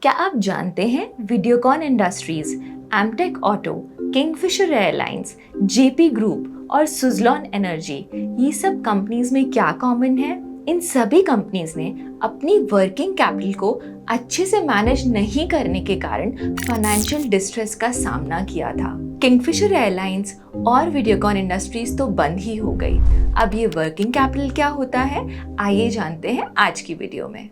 क्या आप जानते हैं Videocon industries, Amtek auto, Kingfisher airlines, Jaypee group और सुज़लॉन एनर्जी, ये सब कंपनीज में क्या कॉमन है? इन सभी कंपनीज ने अपनी वर्किंग कैपिटल को अच्छे से मैनेज नहीं करने के कारण फाइनेंशियल डिस्ट्रेस का सामना किया था। किंगफिशर एयरलाइंस और वीडियोकॉन इंडस्ट्रीज तो बंद ही हो गई। अब ये वर्किंग कैपिटल क्या होता है, आइए जानते हैं आज की वीडियो में।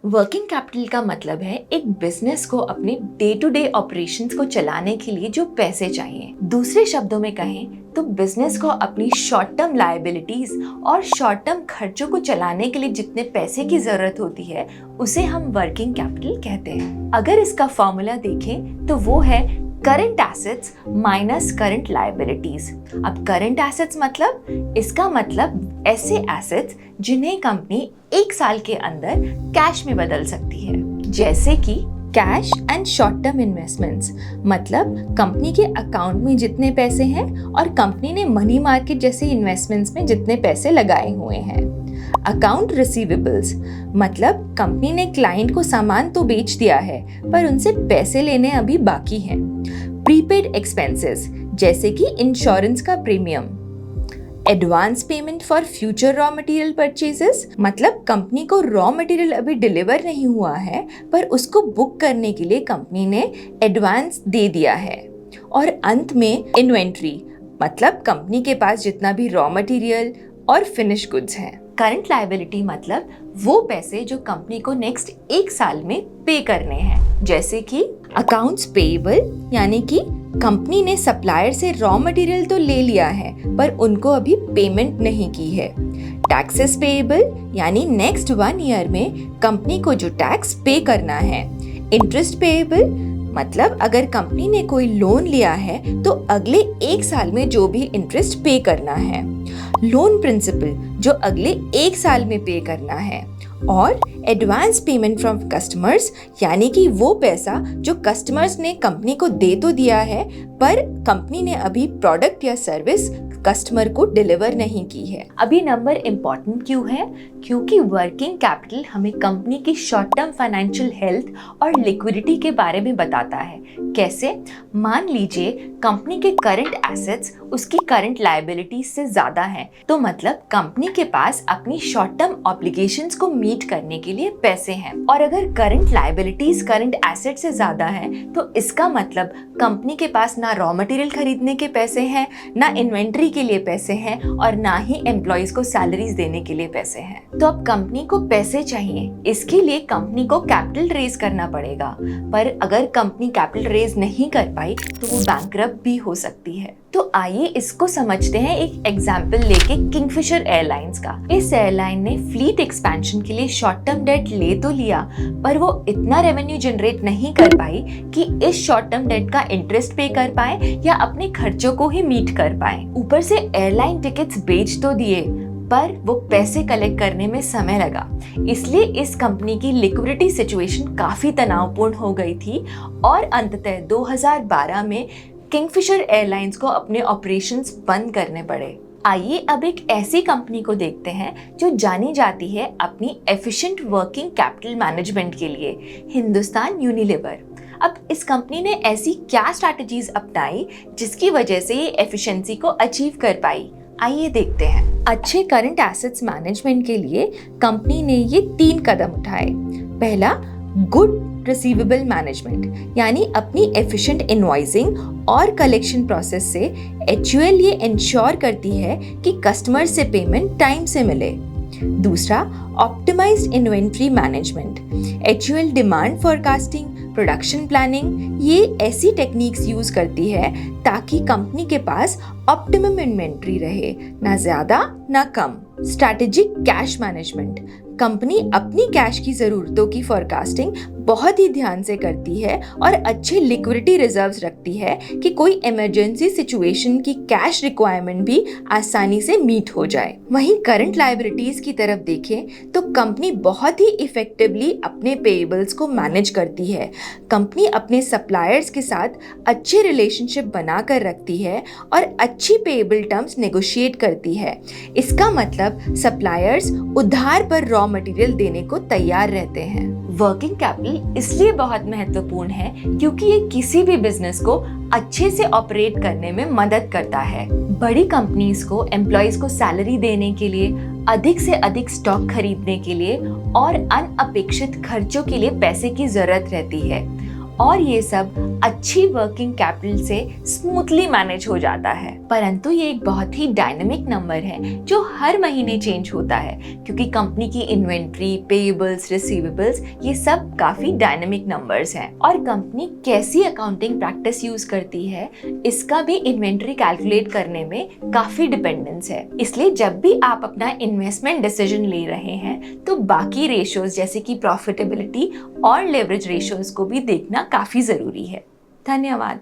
वर्किंग कैपिटल का मतलब है एक बिजनेस को अपने डे टू डे ऑपरेशंस को चलाने के लिए जो पैसे चाहिए। दूसरे शब्दों में कहें तो बिजनेस को अपनी शॉर्ट टर्म लायबिलिटीज और शॉर्ट टर्म खर्चों को चलाने के लिए जितने पैसे की जरूरत होती है उसे हम वर्किंग कैपिटल कहते हैं। अगर इसका फॉर्मूला देखें तो वो है current assets minus current liabilities. अब करंट एसेट्स मतलब, इसका मतलब ऐसे एसेट्स जिन्हें कंपनी एक साल के अंदर कैश में बदल सकती है, जैसे कि cash and short term investments, मतलब कंपनी के अकाउंट में जितने पैसे हैं और कंपनी ने मनी मार्केट जैसे इन्वेस्टमेंट्स में जितने पैसे लगाए हुए हैं। अकाउंट रिसीवेबल्स, मतलब कंपनी ने क्लाइंट को सामान तो बेच दिया है पर उनसे पैसे लेने अभी बाकी हैं। प्रीपेड एक्सपेंसेस, जैसे कि इंश्योरेंस का premium. Advance payment for future raw material purchases, मतलब कंपनी को रॉ मटेरियल अभी डिलीवर नहीं हुआ है पर उसको बुक करने के लिए कंपनी ने एडवांस दे दिया है। और अंत में इन्वेंट्री, मतलब कंपनी के पास जितना भी रॉ मटेरियल और फिनिश गुड्स हैं। करंट लायबिलिटी मतलब वो पैसे जो कंपनी को नेक्स्ट एक साल में पे करने हैं, जैसे कि अकाउंट्स पेएबल, यानी कि कंपनी ने सप्लायर से रॉ मटेरियल तो ले लिया है पर उनको अभी पेमेंट नहीं की है। टैक्सेस पेएबल, यानी नेक्स्ट 1 ईयर में कंपनी को जो टैक्स पे करना है। इंटरेस्ट पेएबल, मतलब अगर कंपनी ने कोई लोन लिया है तो अगले एक साल में जो भी इंटरेस्ट पे करना है। लोन प्रिंसिपल, जो अगले एक साल में पे करना है। और एडवांस पेमेंट फ्रॉम कस्टमर्स, यानी कि वो पैसा जो कस्टमर्स ने कंपनी को दे तो दिया है पर कंपनी ने अभी प्रोडक्ट या सर्विस कस्टमर को डिलीवर नहीं की है। अभी नंबर इम्पोर्टेंट क्यों है? क्योंकि वर्किंग कैपिटल हमें कंपनी की शॉर्ट टर्म फाइनेंशियल हेल्थ और लिक्विडिटी के बारे में बताता है। कैसे? मान लीजिए कंपनी के करंट एसेट्स उसकी करंट लायबिलिटीज से ज्यादा हैं, तो मतलब कंपनी के पास अपनी शॉर्ट टर्म ऑब्लिगेशंस को मीट करने के लिए पैसे हैं। और अगर करंट लायबिलिटीज करंट एसेट से ज्यादा हैं, तो इसका मतलब कंपनी के पास ना रॉ मटेरियल खरीदने के पैसे हैं, ना इन्वेंट्री के लिए पैसे हैं और ना ही एम्प्लॉइज को सैलरीज देने के लिए पैसे हैं। तो अब कंपनी को पैसे चाहिए, इसके लिए कंपनी को कैपिटल रेज करना पड़ेगा। पर अगर कंपनी कैपिटल रेज नहीं कर पाई तो वो बैंकरप्ट भी हो सकती है। तो आइए इसको समझते हैं एक एग्जाम्पल लेके किंगफिशर एयरलाइंस का। इस एयरलाइन ने फ्लीट एक्सपेंशन के लिए शॉर्ट टर्म डेट ले तो लिया पर वो इतना रेवेन्यू जनरेट नहीं कर पाई कि इस शॉर्ट टर्म डेट का इंटरेस्ट पे कर पाए या अपने खर्चों को ही मीट कर पाए। ऊपर से एयरलाइन टिकट्स बेच तो दिए पर वो पैसे कलेक्ट करने में समय लगा, इसलिए इस कंपनी की लिक्विडिटी सिचुएशन काफी तनावपूर्ण हो गई थी और अंततः 2012 में किंगफिशर एयरलाइंस को अपने ऑपरेशंस बंद करने पड़े। आइए अब एक ऐसी कंपनी को देखते हैं जो जानी जाती है अपनी एफिशिएंट वर्किंग कैपिटल मैनेजमेंट के लिए, हिंदुस्तान यूनिलीवर। अब इस कंपनी ने ऐसी क्या स्ट्रैटेजीज अपनाई जिसकी वजह से ये एफिशिएंसी को अचीव कर पाई? आइए देखते हैं। अच्छे करंट एसेट्स मैनेजमेंट के लिए कंपनी ने ये 3 कदम उठाए। पहला, गुड रिसीवेबल मैनेजमेंट, यानी अपनी एफिशिएंट इनवॉइसिंग और कलेक्शन प्रोसेस से HUL ये इंश्योर करती है कि कस्टमर से पेमेंट टाइम से मिले। दूसरा, optimised inventory management, HUL demand forecasting, production planning, ये ऐसी टेक्निक्स यूज करती है ताकि कंपनी के पास ऑप्टिमम इन्वेंट्री रहे, ना ज्यादा ना कम। स्ट्रैटेजिक कैश मैनेजमेंट, कंपनी अपनी कैश की जरूरतों की फोरकास्टिंग बहुत ही ध्यान से करती है और अच्छे लिक्विडिटी रिजर्व्स रखती है कि कोई इमरजेंसी सिचुएशन की कैश रिक्वायरमेंट भी आसानी से मीट हो जाए। वहीं करंट लायबिलिटीज की तरफ देखें तो कंपनी बहुत ही इफेक्टिवली अपने पेएबल्स को मैनेज करती है। कंपनी अपने सप्लायर्स के साथ अच्छे रिलेशनशिप बनाकर रखती है और अच्छी पेएबल टर्म्स नेगोशिएट करती है। इसका मतलब सप्लायर्स उधार पर रॉ मटेरियल देने को तैयार रहते हैं। वर्किंग कैपिटल इसलिए बहुत महत्वपूर्ण है क्योंकि ये किसी भी बिजनेस को अच्छे से ऑपरेट करने में मदद करता है। बड़ी कंपनीज को एम्प्लॉयज को सैलरी देने के लिए, अधिक से अधिक स्टॉक खरीदने के लिए और अनअपेक्षित खर्चों के लिए पैसे की जरूरत रहती है, और ये सब अच्छी वर्किंग कैपिटल से स्मूथली मैनेज हो जाता है। परंतु ये एक बहुत ही डायनामिक नंबर है जो हर महीने चेंज होता है, क्योंकि कंपनी की इन्वेंट्री, पेएबल्स, रिसीवेबल्स ये सब काफी डायनामिक नंबर्स हैं। और कंपनी कैसी अकाउंटिंग प्रैक्टिस यूज करती है इसका भी इन्वेंट्री कैलकुलेट करने में काफी डिपेंडेंस है। इसलिए जब भी आप अपना इन्वेस्टमेंट डिसीजन ले रहे हैं तो बाकी रेशियोज जैसे कि प्रॉफिटेबिलिटी और लेवरेज रेशियोज को भी देखना काफी जरूरी है। धन्यवाद।